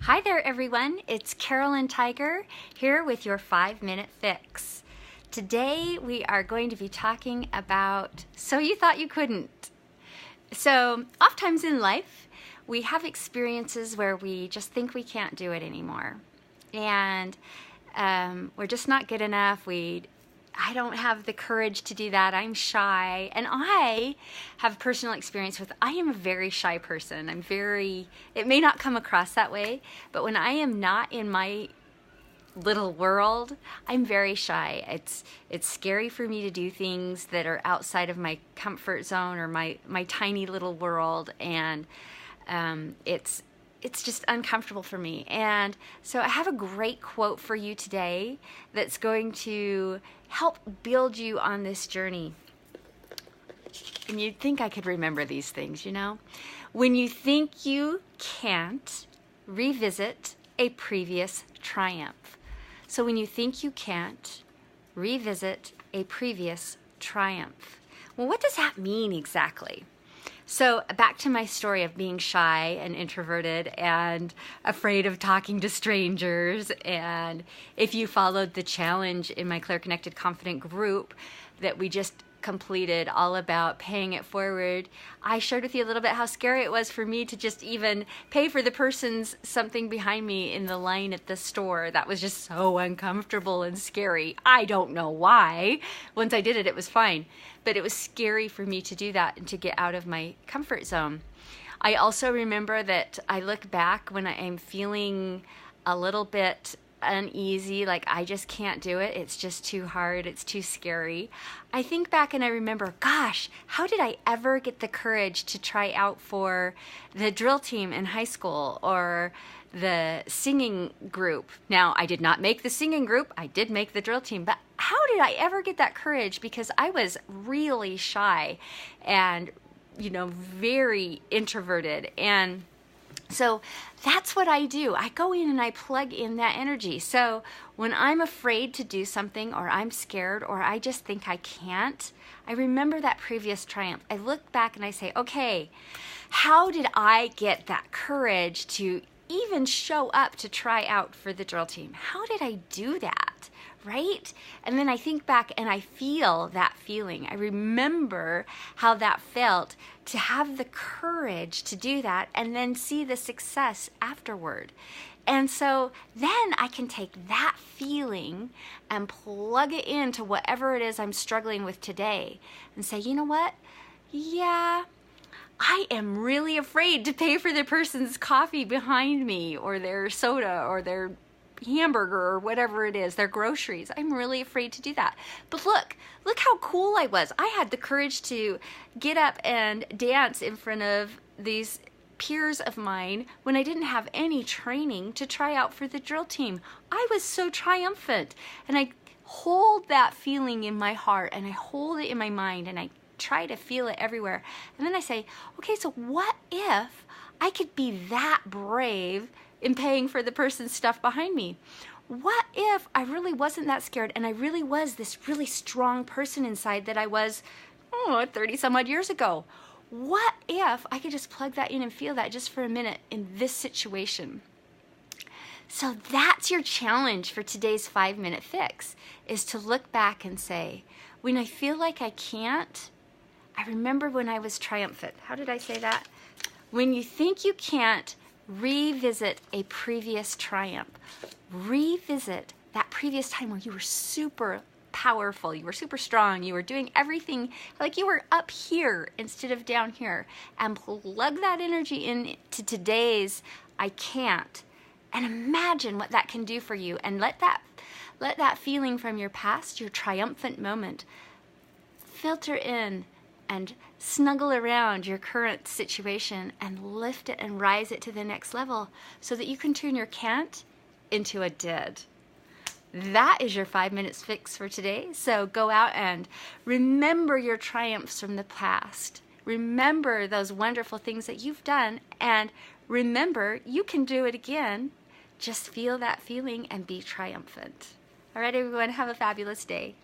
Hi there, everyone. It's Carolyn Tiger here with your 5-Minute Fix. Today we are going to be talking about So You Thought You Couldn't. So, oftentimes in life, we have experiences where we just think we can't do it anymore. And we're just not good enough. I don't have the courage to do that. I'm shy. And I have personal experience with, I am a very shy person. It may not come across that way, but when I am not in my little world, I'm very shy. It's scary for me to do things that are outside of my comfort zone or my tiny little world. And it's just uncomfortable for me. And so I have a great quote for you today that's going to help build you on this journey. And you'd think I could remember these things, you know? When you think you can't, revisit a previous triumph. So when you think you can't, revisit a previous triumph. Well, what does that mean exactly? So back to my story of being shy and introverted and afraid of talking to strangers. And if you followed the challenge in my Claire Connected Confident group that we just completed all about paying it forward, I shared with you a little bit how scary it was for me to just even pay for the person's something behind me in the line at the store. That was just so uncomfortable and scary. I don't know why. Once I did it, it was fine. But it was scary for me to do that and to get out of my comfort zone. I also remember that I look back when I am feeling a little bit uneasy, like I just can't do it. It's just too hard. It's too scary. I think back and I remember, gosh, how did I ever get the courage to try out for the drill team in high school or the singing group? Now, I did not make the singing group. I did make the drill team, but how did I ever get that courage? Because I was really shy and, very introverted. And so that's what I do. I go in and I plug in that energy. So when I'm afraid to do something or I'm scared or I just think I can't, I remember that previous triumph. I look back and I say, okay, how did I get that courage to even show up to try out for the drill team? How did I do that? Right? And then I think back and I feel that feeling. I remember how that felt to have the courage to do that and then see the success afterward. And so then I can take that feeling and plug it into whatever it is I'm struggling with today and say, you know what? Yeah, I am really afraid to pay for the person's coffee behind me or their soda or their hamburger or whatever it is, their groceries. I'm really afraid to do that. But look how cool I was. I had the courage to get up and dance in front of these peers of mine when I didn't have any training to try out for the drill team. I was so triumphant. And I hold that feeling in my heart and I hold it in my mind and I try to feel it everywhere. And then I say, okay, so what if I could be that brave in paying for the person's stuff behind me? What if I really wasn't that scared and I really was this really strong person inside that I was 30 some odd years ago? What if I could just plug that in and feel that just for a minute in this situation? So that's your challenge for today's 5-minute fix, is to look back and say, when I feel like I can't, I remember when I was triumphant. How did I say that? When you think you can't, revisit a previous triumph. Revisit that previous time where you were super powerful, you were super strong, you were doing everything like you were up here instead of down here, and plug that energy into today's I can't, and imagine what that can do for you, and let that feeling from your past, your triumphant moment, filter in and snuggle around your current situation and lift it and rise it to the next level so that you can turn your can't into a did. That is your 5 minutes fix for today. So go out and remember your triumphs from the past. Remember those wonderful things that you've done, and remember you can do it again. Just feel that feeling and be triumphant. All right, everyone, have a fabulous day.